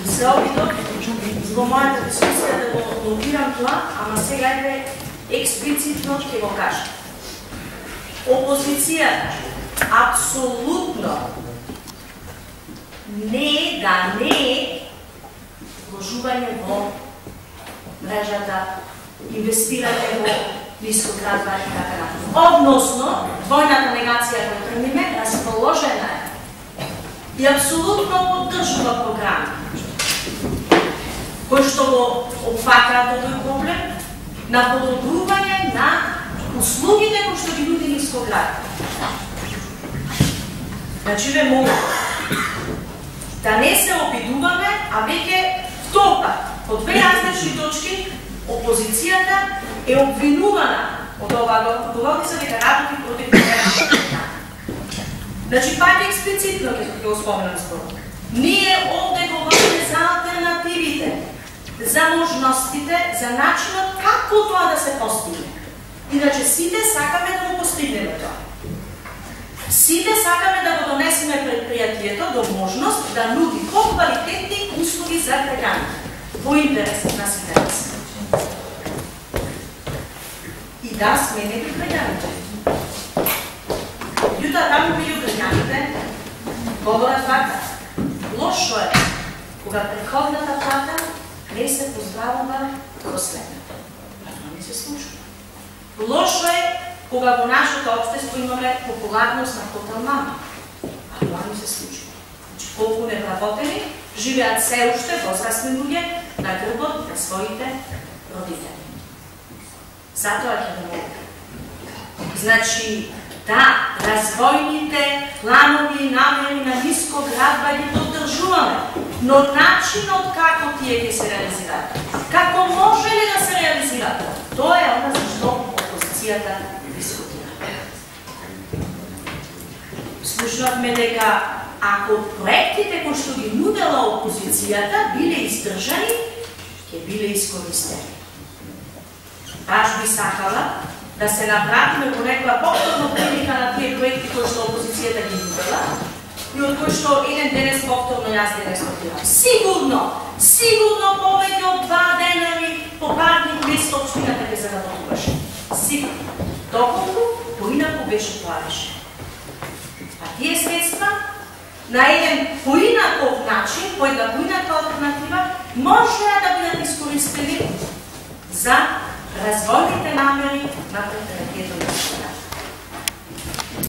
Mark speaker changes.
Speaker 1: се обидов во мојата дискусија да го нотирам тоа, ама сега е експлицитно ќе го кажам. Опозицијата апсолутно не е вложување во мрежата, инвестирање во нискоградба и така натаму. Односно, двојната негација која тргнеме, расположена е и апсолутно поддржува програми кои што го опфаќаат овој проблем на подобрување на услугите кои што ги нуди нискоградба. Значи ве молам да не се обидуваме, а веќе втор пат, по две различни точки, опозицијата е обвинувана од оваа говорница дека работи против програмата. Значи, пак експлицитно ќе го споменам зборот. Ние овде говориме за алтернативите, за можностите, за начинот како тоа да се постигне. Иначе сите сакаме да го постигнеме тоа. Сите сакаме да го донесеме предпријатието до можност да нуди поквалитетни услуги за граѓаните во интерес на сите нас. И да сменеме граѓаните. Јута таму меѓу граѓаните говорат така. Лошо е кога претходната плата не се поздравува во следната. Това не се случва. Лошо е кога во нашето општество имаме популарност на хотел мама. А това не се случва. Значи, колку невработени живеат се уште возрастни луѓе на грбот на своите родители. Затоа ќе да молам. Значи, да, развојните планови и намери на нискоградба ги поддржуваме, но начинот како тие ќе се реализираат, како може ли да се реализираат, тоа е она зашто опозицијата дискутира. Слушнавме дека ако проектите кои што ги нудела опозицијата биле издржани, ќе биле искористени. Баш би сакала да се направиме во некоја повторна прилика на тие проекти кои што опозицијата ги нудела и од кои што еден денес повторно јас денес нотирам. Сигурно повеќе од 2 денови по парник место општината ќе заработуваше. Сигурно. Доколку поинаку беше тоа решено. А тие средства на еден поинаков начин, по една поинаква алтернатива, можеа да бидат искористени за развојните намери на предпријатието.